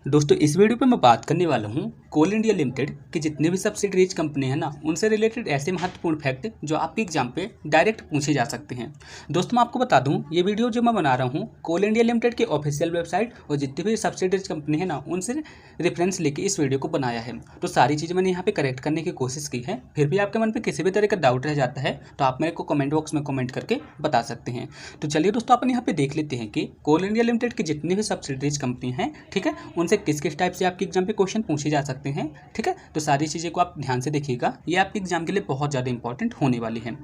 दोस्तों इस वीडियो पे मैं बात करने वाला हूँ कोल इंडिया लिमिटेड की जितने भी सब्सिडरीज कंपनी है ना उनसे रिलेटेड ऐसे महत्वपूर्ण फैक्ट जो आपके एग्जाम पे डायरेक्ट पूछे जा सकते हैं। दोस्तों मैं आपको बता दूं ये वीडियो जो मैं बना रहा हूँ कोल इंडिया लिमिटेड के ऑफिशियल वेबसाइट और जितनी भी सब्सिडरीज कंपनी है ना उनसे रेफरेंस लेके इस वीडियो को बनाया है। तो सारी चीज़ें मैंने यहाँ पे करेक्ट करने की कोशिश की है। फिर भी आपके मन पर किसी भी तरह का डाउट रह जाता है तो आप मेरे को कमेंट बॉक्स में कमेंट करके बता सकते हैं। तो चलिए दोस्तों अपन यहाँ पे देख लेते हैं कि कोल इंडिया लिमिटेड की जितनी भी सब्सिडरीज कंपनी हैं, ठीक है, उनसे किस किस टाइप से आपके एग्जाम पे क्वेश्चन पूछे जा सकते हैं। ठीक है, तो सारी चीज़ें को आप ध्यान से देखिएगा, ये आपके एग्जाम के लिए बहुत ज़्यादा इंपॉर्टेंट होने वाली है।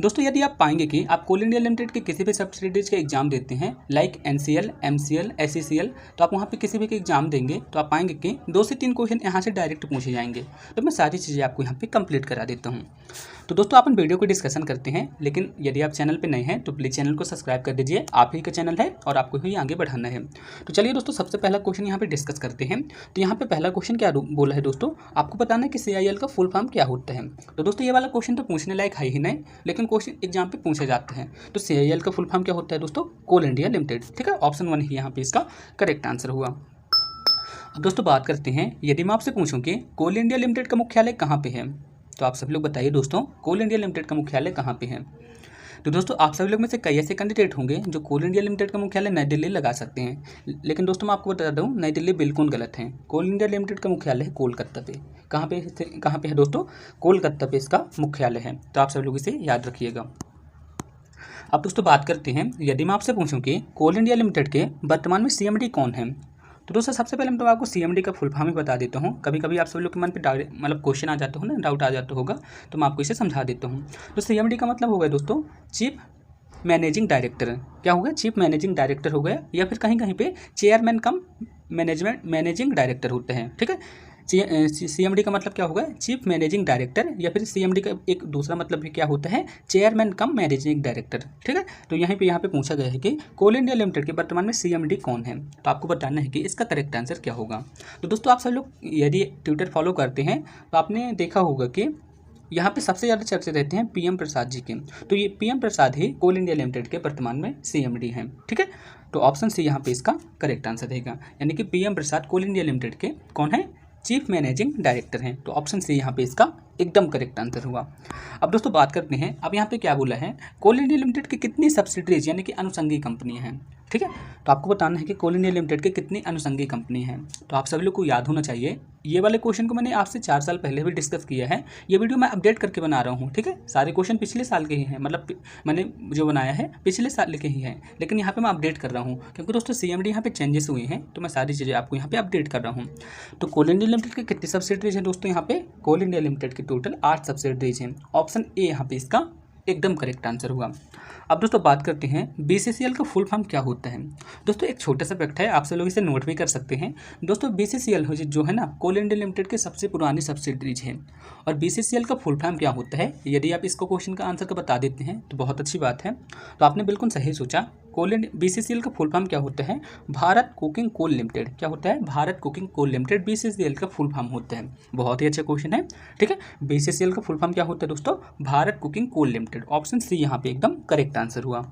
दोस्तों यदि आप पाएंगे कि आप कोल इंडिया लिमिटेड के किसी भी सब्सिडरीज का एग्जाम देते हैं लाइक NCL, MCL, SECL, तो आप वहाँ पे किसी भी का एग्जाम देंगे तो आप पाएंगे कि 2 से 3 क्वेश्चन यहाँ से डायरेक्ट पूछे जाएंगे। तो मैं सारी चीज़ें आपको यहाँ पे कंप्लीट करा देता हूँ। तो दोस्तों अपन वीडियो को डिस्कशन करते हैं, लेकिन यदि आप चैनल पे नए हैं तो प्लीज़ चैनल को सब्सक्राइब कर दीजिए। आप ही का चैनल है और आपको ही आगे बढ़ाना है। तो चलिए दोस्तों सबसे पहला क्वेश्चन यहाँ पे डिस्कस करते हैं। तो यहाँ पे पहला क्वेश्चन क्या बोला है दोस्तों, आपको बताना है कि CIL का फुल फॉर्म क्या होता है। तो दोस्तों ये वाला क्वेश्चन तो पूछने लायक है ही नहीं, लेकिन क्वेश्चन एग्जाम पे पूछे जाते हैं। तो CIL का फुल फॉर्म क्या होता है दोस्तों, कोल इंडिया लिमिटेड। ठीक है, ऑप्शन 1 ही यहाँ पे इसका करेक्ट आंसर हुआ। अब दोस्तों बात करते हैं, यदि मैं आपसे पूछूं कि कोल इंडिया लिमिटेड का मुख्यालय कहाँ पे है, तो आप सभी लोग बताइए दोस्तों कोल इंडिया लिमिटेड का मुख्यालय कहाँ पे है। तो दोस्तों आप सभी लोग में से कई ऐसे कैंडिडेट होंगे जो कोल इंडिया लिमिटेड का मुख्यालय नई दिल्ली लगा सकते हैं, लेकिन दोस्तों मैं आपको बता दूं नई दिल्ली बिल्कुल गलत है। कोल इंडिया लिमिटेड का मुख्यालय है कोलकाता पे। कहाँ पे है दोस्तों, कोलकाता पे इसका मुख्यालय है। तो आप सभी लोग इसे याद रखिएगा। अब दोस्तों बात करते हैं, यदि मैं आपसे पूछूं कि कोल इंडिया लिमिटेड के वर्तमान में CMD कौन है, तो दोस्तों सबसे पहले मैं तो आपको CMD का फुल फॉर्म ही बता देता हूँ। कभी कभी आप सभी लोग के मन पे मतलब क्वेश्चन आ जाता हो ना, डाउट आ जाता होगा, तो मैं आपको इसे समझा देता हूँ। तो CMD का मतलब हो गया दोस्तों चीफ मैनेजिंग डायरेक्टर। क्या हो गया, चीफ मैनेजिंग डायरेक्टर हो गया, या फिर कहीं कहीं पे चेयरमैन कम मैनेजिंग डायरेक्टर होते हैं। ठीक है, CMD का मतलब क्या होगा, चीफ मैनेजिंग डायरेक्टर, या फिर CMD का एक दूसरा मतलब भी क्या होता है, चेयरमैन कम मैनेजिंग डायरेक्टर। ठीक है, तो यहाँ पे पूछा गया है कि कोल इंडिया लिमिटेड के वर्तमान में CMD कौन है, तो आपको बताना है कि इसका करेक्ट आंसर क्या होगा। तो दोस्तों आप सब लोग यदि ट्विटर फॉलो करते हैं तो आपने देखा होगा कि यहाँ पे सबसे ज़्यादा चर्चे रहते हैं PM प्रसाद जी के। तो ये PM प्रसाद ही कोल इंडिया लिमिटेड के वर्तमान में CMD हैं। ठीक है, तो ऑप्शन C यहाँ पे इसका करेक्ट आंसर रहेगा, यानी कि PM प्रसाद कोल इंडिया लिमिटेड के कौन है, चीफ मैनेजिंग डायरेक्टर हैं। तो ऑप्शन C यहाँ पे इसका एकदम करेक्ट आंसर हुआ। अब दोस्तों बात करते हैं, अब यहाँ पे क्या बोला है, कोल इंडिया लिमिटेड की कितनी सब्सिडरीज यानी कि अनुषंगी कंपनी हैं। ठीक है, तो आपको बताना है कि कोल इंडिया लिमिटेड के कितनी अनुषंगी कंपनी हैं। तो आप सभी लोग को याद होना चाहिए, ये वाले क्वेश्चन को मैंने आपसे 4 साल पहले भी डिस्कस किया है। ये वीडियो मैं अपडेट करके बना रहा हूँ। ठीक है, सारे क्वेश्चन पिछले साल के ही हैं, मतलब मैंने जो बनाया है पिछले साल के ही हैं, लेकिन यहाँ पे मैं अपडेट कर रहा हूँ क्योंकि दोस्तों CMD यहाँ पे चेंजेस हुए हैं, तो मैं सारी चीज़ें आपको यहाँ पे अपडेट कर रहा हूँ। तो कोल इंडिया लिमिटेड के कितनी सब्सिडरीज हैं दोस्तों, यहाँ पे कोल इंडिया लिमिटेड के टोटल 8 सब्सिडरीज हैं। ऑप्शन A यहाँ पे इसका एकदम करेक्ट आंसर हुआ। अब दोस्तों बात करते हैं BCCL का फुल फॉर्म क्या होता है। दोस्तों एक छोटा सा फैक्ट है, आप सब लोग इसे नोट भी कर सकते हैं। दोस्तों BCCL जो है ना कोल इंडिया लिमिटेड के सबसे पुरानी सब्सिडरीज है। और BCCL का फुल फॉर्म क्या होता है, यदि आप इसको क्वेश्चन का आंसर को बता देते हैं तो बहुत अच्छी बात है। तो आपने बिल्कुल सही सोचा, BCCL का फुल फॉर्म क्या होता है, भारत कोकिंग कोल लिमिटेड। क्या होता है, Bharat coking coal limited BCCL का फुल फॉर्म होता है। बहुत ही अच्छा क्वेश्चन है। ठीक है, BCCL का फुल फॉर्म क्या होता है दोस्तों, Bharat cooking coal limited. Option C यहाँ पे एकदम करेक्ट आंसर हुआ।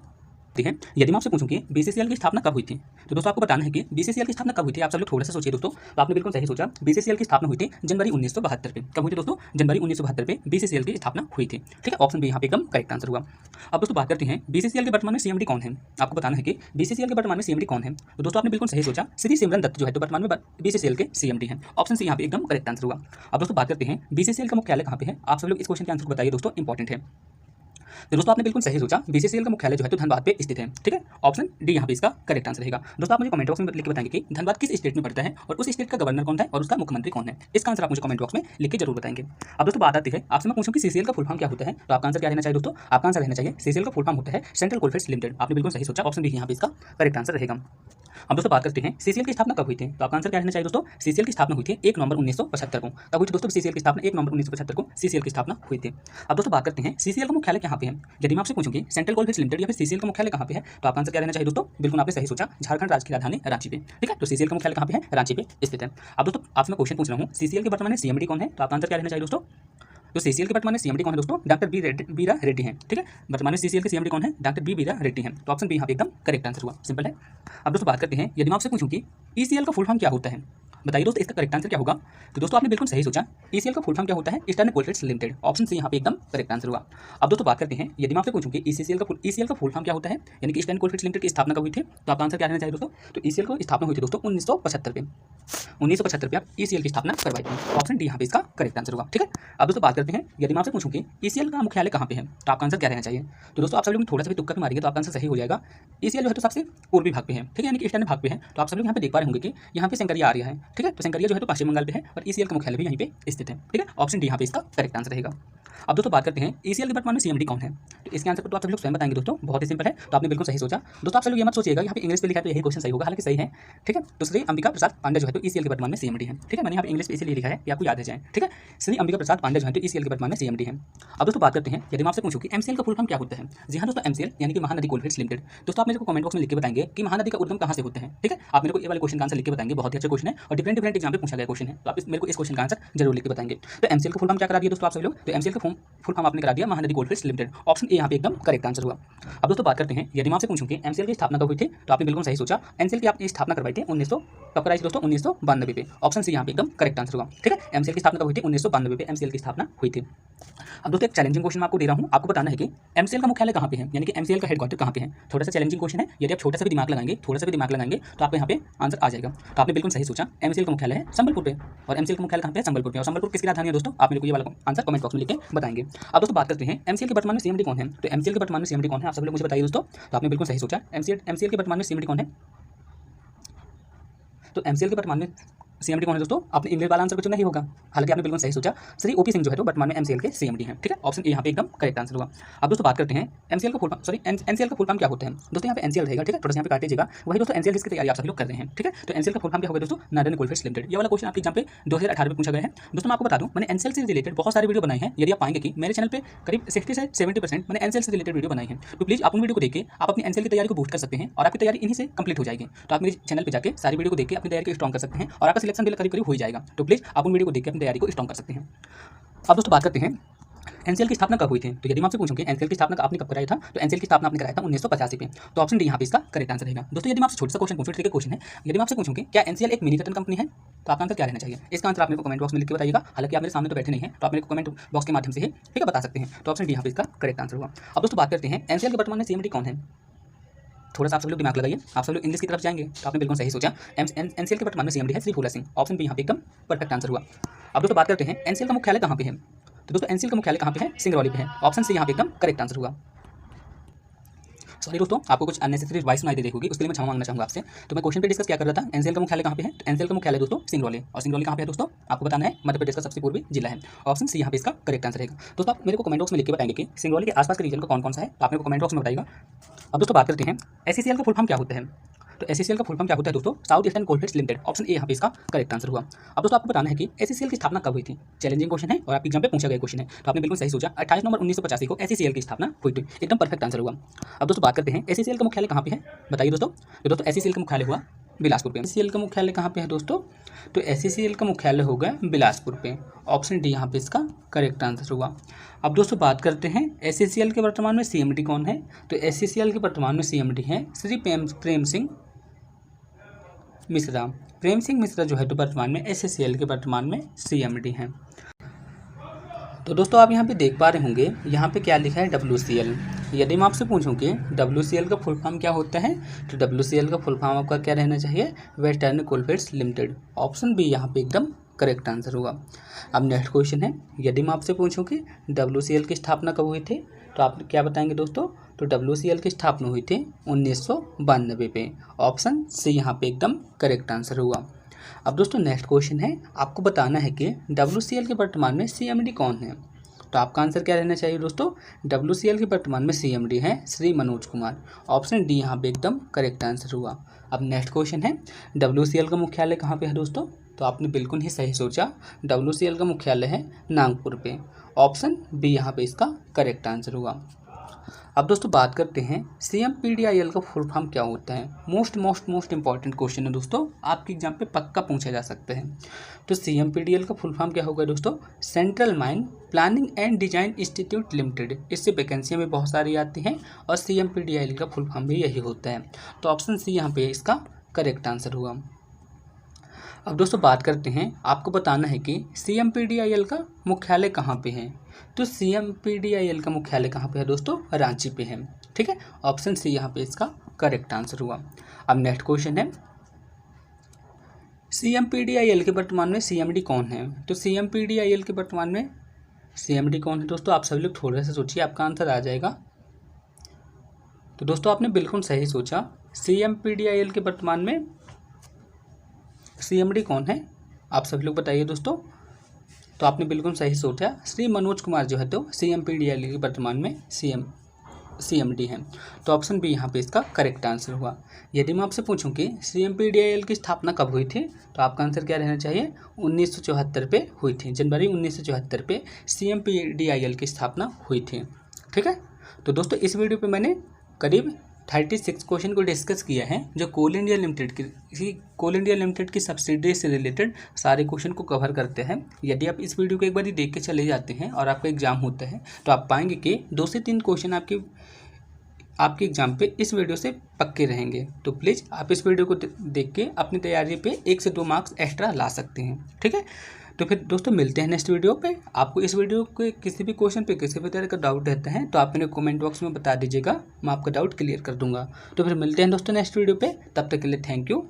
ठीक है, यदि मैं आपसे पूछूं कि BCCL की स्थापना कब हुई थी, तो दोस्तों आपको बताना है कि BCCL की स्थापना कब हुई थी। आप सब लोग थोड़ा सा सोचिए दोस्तों, तो आपने बिल्कुल सही सोचा, BCCL की स्थापना हुई थी जनवरी 1972 पे। कब हुई थी दोस्तों, जनवरी 1972 पे BCCL की स्थापना हुई थी। ठीक है, ऑप्शन B यहाँ पे एकदम करेक्ट आंसर हुआ। अब दोस्तों बात करते हैं BCCL के वर्तमान में CMD कौन है। आपको बताना है कि BCCL के वर्तमान में CMD कौन है। तो दोस्तों आपने बिल्कुल सही सोचा, श्री सिमरन दत्त जो है तो वर्तमान में BCCL के CMD हैं। ऑप्शन C यहाँ पे एकदम करेक्ट आंसर हुआ। अब दोस्तों बात करते हैं BCCL का मुख्यालय कहाँ पे है। आप सब लोग इस क्वेश्चन के आंसर को बताइए दोस्तों, इंपॉर्टेंट है। तो दोस्तों आपने बिल्कुल सही सोचा, BCCL का मुख्यालय जो है तो धनबाद पे स्थित है। ठीक है, ऑप्शन D यहाँ पे इसका करेक्ट आंसर रहेगा। दोस्तों आप मुझे कमेंट बॉक्स में लिख के बताएंगे कि धनबाद किस स्टेट में पड़ता है और उस स्टेट का गवर्नर कौन है और उसका मुख्यमंत्री कौन है। इसका आंसर आप मुझे कमेंट बॉक्स में लिख के जरूर बताएंगे। अब दोस्तों बात आती है, आपसे मैं पूछूं कि CCL का फुल फॉर्म क्या होता है, तो आपका आंसर क्या रहना चाहिए दोस्तों, आपका आंसर रहना चाहिए CCL का फुल फॉर्म होता है सेंट्रल कोलफील्ड्स लिमिटेड। आपने बिल्कुल सही सोचा, ऑप्शन D यहाँ पे इसका करेक्ट आंसर रहेगा। अब दोस्तों बात करते हैं CCL की स्थापना कब हुई थी, तो आपका आंसर क्या रहना चाहिए दोस्तों, CCL की स्थापना हुई थी 1 नवंबर 1975 को। कब हुई थी दोस्तों CCL की स्थापना, 1 नवंबर 1975 को CCL की स्थापना हुई थी। अब दोस्तों बात करते हैं CCL का मुख्यालय कहाँ पे है। यदि मैं आपसे पूछूं कि सेंट्रल कोलफील्ड्स लिमिटेड या फिर CCL का मुख्यालय कहाँ पे है, तो आपका आंसर क्या रहना चाहिए दोस्तों, बिल्कुल आपने सही सोचा, झारखंड राज्य की राजधानी रांची पे। ठीक है, तो CCL का मुख्यालय कहाँ पे है, रांची पे स्थित है। अब दोस्तों आपसे मैं क्वेश्चन पूछ रहा हूँ CCL के वर्तमान में CMD कौन है, तो आपका आंसर क्या रहना चाहिए दोस्तों, तो CCL के वर्तमान में CMD कौन है दोस्तों, डॉक्टर बीरा रेड्डी हैं। ठीक है, वर्तमान में CCL के CMD कौन है, डॉक्टर बीरा रेड्डी हैं। तो ऑप्शन B यहाँ पे एकदम करेक्ट आंसर हुआ, सिंपल है। अब दोस्तों बात करते हैं, यदि मैं आपसे पूछूं कि ECL का फुल फॉर्म क्या होता है, बताइए दोस्तों इसका करेक्ट आंसर क्या होगा। तो दोस्तों आपने बिल्कुल सही सोचा, ईसीएल का फुल फॉर्म क्या होता है, eastern coalfields limited. Option C यहाँ पे एकदम करेक्ट आंसर हुआ। अब दोस्तों बात करते हैं, यदि मैं आपसे पूछूं कि ईसीएल का फुल फॉर्म क्या होता है, यानी कि ईस्टर्न कोलफील्ड्स लिमिटेड की स्थापना कब हुई थी, तो आपका आंसर क्या रहना चाहिए दोस्तों। तो ईसीएल को स्थापना हुई थी दोस्तों 1975 में। 1975 में आप ईसीएल की स्थापना करवाई थी। ऑप्शन डी यहाँ पे इसका करेक्ट आंसर होगा। ठीक है, अब दोस्तों बात करते हैं, यदि मैं आपसे पूछूं कि ईसीएल का मुख्यालय कहाँ पे है, तो आपका आंसर क्या रहना चाहिए। तो दोस्तों आप सब लोग थोड़ा सा भी तुक्का भी मारिए तो आपका आंसर सही हो जाएगा। ईसीएल जो है तो सबसे पूर्वी भाग पे है, ठीक है, यानी कि ईस्टर्न भाग पे है। तो आप सब लोग यहाँ पे देख पा रहे होंगे कि यहाँ पे संकरिया आ रहा है, ठीक है, तो संकरिया जो है तो पश्चिम बंगाल पे है और ईसीएल का मुख्यालय भी यहीं पे स्थित है। ठीक है, ऑप्शन डी यहाँ पे इसका करेक्ट आंसर रहेगा। अब दोस्तों बात करते हैं ईसीएल के वर्तमान में सीएमडी कौन है, तो इसके आंसर पर तो आप सब लोग स्वयं बताएंगे दोस्तों, बहुत ही सिंपल है। तो आपने बिल्कुल सही सोचा दोस्तों। आप सब लोग ये मत सोचिएगा यहाँ पे इंग्लिश पे लिखा है तो यही क्वेश्चन सही होगा, हालांकि सही है। ठीक है, तो श्री अंबिका प्रसाद पांडे जो है तो ईसीएल के वर्तमान में सीएमडी है। ठीक है, मैंने यहाँ पे इंग्लिश पे इसलिए लिखा है कि आपको याद है जाए। ठीक है, श्री अंबिका प्रसाद पांडे जो है तो ईसीएल के वर्तमान में सीएमडी है। अब दोस्तों बात करते हैं, यदि मैं आपसे पूछूं कि एमसीएल का फुल फॉर्म क्या होता है। जी हाँ दोस्तों, एमसीएल यानी कि महानदी कोलफील्ड्स लिमिटेड। दोस्तों आप मेरे को कमेंट बॉक्स में लिख के बताएंगे कि महानदी का उद्गम कहाँ से होता है। ठीक है, आप मेरे को ये वाले क्वेश्चन का आंसर लिख के बताएंगे, बहुत ही अच्छा क्वेश्चन है और डिफरेंट एग्जाम पे पूछा गया क्वेश्चन है। तो आप मेरे को इस क्वेश्चन का आंसर जरूर लिख के बताएंगे। तो एमसीएल का फुल फॉर्म क्या करा दिया दोस्तों आप सब लोग, तो एमसीएल का फुल फॉर्म आपने करा दिया Mahanadi coalfields limited. Option A यहाँ पे एकदम करेक्ट आंसर हुआ। अब दोस्तों बात करते हैं, यदि मैं आपसे पूछूं कि एमसीएल की स्थापना कब हुई थी, तो आपने बिल्कुल सही सोचा, एमसीएल की आपने स्थापना करवाई थी 1900 कब कराई थी दोस्तों, 1992 पे। ऑप्शन सी यहाँ पे एकदम करेक्ट आंसर हुआ। ठीक है, एमसीएल की स्थापना कब हुई थी, 1992 पे एमसीएल की स्थापना हुई थी। अब दोस्तों एक चैलेंजिंग क्वेश्चन मैं आपको दे रहा हूँ, आपको बताना है कि एमसीएल का मुख्यालय कहाँ पे है, यानी कि एमसीएल का हेडक्वार्टर कहाँ पे है। थोड़ा सा चैलेंजिंग क्वेश्चन है, यदि आप छोटा सा भी दिमाग लगाएंगे तो आपको यहाँ पे आंसर आ जाएगा। तो आपने बिल्कुल सही सोचा, एमसीएल का मुख्यालय है संबलपुर पे और एमसीएल का मुख्यालय कहाँ पे है, संबलपुर पे। और संबलपुर किसकी राजधानी है दोस्तों, आप मेरे को ये वाला आंसर कमेंट बॉक्स में लिख के बताएंगे। अब दोस्तों बात करते हैं एमसीएल के वर्तमान में सीएमडी कौन है, तो एमसीएल के वर्तमान में सीएमडी कौन है आप सब लोग मुझे बताइए दोस्तों। तो आपने बिल्कुल सही सोचा, एमसीएल के वर्तमान में सीएमडी कौन है। तो एमसीएल के वर्तमान में सीएमडी कौन है दोस्तों, आपने इंग्लिश वाला आंसर कुछ नहीं होगा, हालांकि आपने बिल्कुल सही सोचा, श्री ओपी सिंह जो है तो वर्तमान में एमसीएल के सीएमडी हैं। ठीक है, ऑप्शन ए यहाँ पे एकदम करेक्ट आंसर होगा। अब दोस्तों बात करते हैं एमसीएल का फुल फॉर्म, एनसीएल का फुल फॉर्म क्या होता है दोस्तों, यहाँ पे एनसीएल रहेगा। ठीक है, थोड़ा सा यहाँ पे काट दीजिएगा, वही दोस्तों एनसीएल की तैयारी आप सभी लोग कर रहे हैं। ठीक है, तो एनसीएल का फुल फॉर्म क्या होगा दोस्तों, नॉर्दर्न कोलफील्ड्स लिमिटेड। ये वाला क्वेश्चन आपके एग्जाम पे 2018 में पूछा गया है दोस्तों। मैं आपको बता दूं, मैंने एनसीएल से रिलेटेड बहुत सारी वीडियो बनाई है, यदि आप पाएंगे कि मेरे चैनल पे करीब 60 से 70% मैंने एनसीएल से रिलेटेड वीडियो बनाई है। तो प्लीज आप उन वीडियो को देखिए, आप अपनी एनसीएल की तैयारी को बूस्ट कर सकते हैं और आपकी तैयारी इन्हीं से कंप्लीट हो जाएगी। तो आप मेरे चैनल पे जाकर सारी वीडियो को देख के अपनी तैयारी को स्ट्रॉन्ग कर सकते हैं और आपका सिलेक्शन भी करीब करीब हो जाएगा। तो प्लीज आप उन वीडियो को देख के अपनी तैयारी को स्ट्रॉन्ग कर सकते हैं। अब दोस्तों बात करते हैं एनसीएल की स्थापना कब हुई थी, तो यदि मैं आपसे पूछूं कि एनसीएल की स्थापना आपने कब कराया था, तो एनसीएल की स्थापना आपने कराया था 1985 में। तो ऑप्शन डी यहाँ पे इसका करेक्ट आंसर रहेगा। दोस्तों यदि मैं आपसे छोटा सा क्वेश्चन पूछूं, ठीक है क्वेश्चन है, यदि मैं आपसे पूछूं कि क्या एनसीएल एक मिनी कॉटन कंपनी है, तो आपका आंसर क्या रहना चाहिए। इसका आंसर आप मेरे को कमेंट बॉक्स में लिख के बताइएगा, हालांकि आप मेरे सामने तो बैठे नहीं हैं, तो आप मेरे को कमेंट बॉक्स के माध्यम से ही ठीक है बता सकते हैं। तो ऑप्शन डी यहाँ पे इसका करेक्ट आंसर हुआ। अब दोस्तों बात करते हैं एनसीएल के वर्तमान में सीएमडी कौन है। थोड़ा सा आप सब लोग दिमाग लगाइए, आप सब लोग इंग्लिश की तरफ जाएंगे, तो आपने बिल्कुल सही सोचा, एनसीएल के वर्तमान में सीएमडी है श्री फूला सिंह। ऑप्शन बी यहाँ पे एकदम परफेक्ट आंसर हुआ। अब दोस्तों बात करते हैं एनसीएल का मुख्यालय कहाँ पे है, तो दोस्तों एनसीएल का मुख्यालय कहाँ पे है, सिंगरौली पे है। ऑप्शन सी यहाँ पे एकदम करेक्ट आंसर हुआ। सॉरी दोस्तों, आपको कुछ अननेसेसरी वॉइस सुनाई दे रही होगी, उसके लिए मैं क्षमा मांगना चाहूँगा आपसे। तो मैं क्वेश्चन पे डिस्कस क्या कर रहा था, एनसीएल का मुख्यालय कहाँ पे है, तो एनसीएल का मुख्यालय दोस्तों सिंगरौली, और सिंगरौली कहाँ पे है दोस्तों, आपको बताना है मध्य प्रदेश का सबसे पूर्वी जिला है। ऑप्शन सी यहाँ पे इसका करेक्ट आंसर रहेगा। दोस्तों आप मेरे को कमेंट बॉक्स में लिख के बताएंगे कि सिंगरौली के आसपास के रीजन का कौन कौन सा है, तो आप मेरे को कमेंट बॉक्स में बताइएगा। अब दोस्तों बात करते हैं एससीसीएल का फुल फॉर्म क्या होता है, तो एससीसीएल का फुल फॉर्म क्या होता है दोस्तों, south eastern coalfields limited. Option A यहाँ पे इसका करेक्ट आंसर हुआ। अब दोस्तों आपको बताना है कि एससीसीएल की स्थापना कब हुई थी। चैलेंजिंग क्वेश्चन है और आपके एग्जाम पे पूछा गया क्वेश्चन है, तो आपने बिल्कुल सही सोचा, 28 नवंबर 1985 को एससीसीएल की स्थापना हुई थी, एकदम परफेक्ट आंसर हुआ। अब दोस्तों बात करते हैं एससीसीएल का मुख्यालय कहाँ पे है, बताइए दोस्तों। तो दोस्तों एससीसीएल का मुख्यालय हुआ बिलासपुर पे। एससीसीएल का मुख्यालय कहाँ पे है दोस्तों, तो एससीसीएल का मुख्यालय होगा बिलासपुर पे। ऑप्शन डी यहाँ पे इसका करेक्ट आंसर हुआ। अब दोस्तों बात करते हैं एससीसीएल के वर्तमान में सीएमडी कौन है, तो एससीसीएल के वर्तमान में सीएमडी है श्री प्रेम सिंह मिश्रा। प्रेम सिंह मिश्रा जो है तो वर्तमान में एससीसीएल के वर्तमान में सीएमडी हैं। तो दोस्तों आप यहाँ पे देख पा रहे होंगे, यहाँ पे क्या लिखा है WCL। यदि मैं आपसे पूछूं कि WCL का फुल फॉर्म क्या होता है, तो WCL का फुल फॉर्म आपका क्या रहना चाहिए, western coalfields limited. Option B यहाँ पे एकदम करेक्ट आंसर होगा। अब नेक्स्ट क्वेश्चन है, यदि मैं आपसे पूछूं कि WCL की स्थापना कब हुई थी, तो आप क्या बताएंगे दोस्तों, तो WCL की स्थापना हुई थी 1992 पे। ऑप्शन सी यहाँ पे एकदम करेक्ट आंसर हुआ। अब दोस्तों नेक्स्ट क्वेश्चन है, आपको बताना है कि WCL के वर्तमान में सीएमडी कौन है, तो आपका आंसर क्या रहना चाहिए दोस्तों। WCL के वर्तमान में सीएमडी है श्री मनोज कुमार। ऑप्शन डी यहाँ पे एकदम करेक्ट आंसर हुआ। अब नेक्स्ट क्वेश्चन है, WCL का मुख्यालय कहाँ पे है दोस्तों, तो आपने बिल्कुल ही सही सोचा, WCL का मुख्यालय है नागपुर पे। ऑप्शन बी यहाँ पे इसका करेक्ट आंसर हुआ। अब दोस्तों बात करते हैं CMPDIL का फुल फॉर्म क्या होता है। मोस्ट इंपॉर्टेंट क्वेश्चन है दोस्तों, आपके एग्जाम पे पक्का पूछा जा सकता है। तो CMPDIL का फुल फॉर्म क्या होगा दोस्तों, central mine planning and design institute limited. इससे वैकेंसियाँ भी बहुत सारी आती हैं और CMPDIL का फुल फॉर्म भी यही होता है। तो ऑप्शन सी यहाँ पे इसका करेक्ट आंसर हुआ। अब दोस्तों बात करते हैं, आपको बताना है कि CMPDIL का मुख्यालय कहाँ पे है। तो CMPDIL का मुख्यालय कहाँ पे है दोस्तों, रांची पे है। ठीक है, ऑप्शन सी यहाँ पे इसका करेक्ट आंसर हुआ। अब नेक्स्ट क्वेश्चन है, CMPDIL के वर्तमान में CMD कौन है। तो CMPDIL के वर्तमान में CMD कौन है दोस्तों, आप सभी लोग थोड़ा सा सोचिए, आपका आंसर आ जाएगा। तो दोस्तों आपने बिल्कुल सही सोचा, CMPDIL के वर्तमान में CMD कौन है, आप सभी लोग बताइए दोस्तों। तो आपने बिल्कुल सही सोचा, श्री मनोज कुमार जो है तो CMPDIL के वर्तमान में CMD है। तो ऑप्शन बी यहाँ पे इसका करेक्ट आंसर हुआ। यदि मैं आपसे पूछूं कि CMPDIL की स्थापना कब हुई थी, तो आपका आंसर क्या रहना चाहिए, 1974 पे हुई थी। जनवरी 1974 पे CMPDIL की स्थापना हुई थी। ठीक है, तो दोस्तों इस वीडियो पे मैंने करीब 36 क्वेश्चन को डिस्कस किया है, जो कोल इंडिया लिमिटेड की सब्सिडरी से रिलेटेड सारे क्वेश्चन को कवर करते हैं। यदि आप इस वीडियो को एक बार देख के चले जाते हैं और आपका एग्जाम होता है, तो आप पाएंगे कि 2 से 3 क्वेश्चन आपके एग्जाम पे इस वीडियो से पक्के रहेंगे। तो प्लीज़ आप इस वीडियो को देख के अपनी तैयारी पे 1 से 2 मार्क्स एक्स्ट्रा ला सकते हैं। ठीक है, तो फिर दोस्तों मिलते हैं नेक्स्ट वीडियो पे। आपको इस वीडियो के किसी भी क्वेश्चन पे किसी भी तरह का डाउट रहता है तो आप मेरे कमेंट बॉक्स में बता दीजिएगा, मैं आपका डाउट क्लियर कर दूंगा। तो फिर मिलते हैं दोस्तों नेक्स्ट वीडियो पे, तब तक के लिए थैंक यू।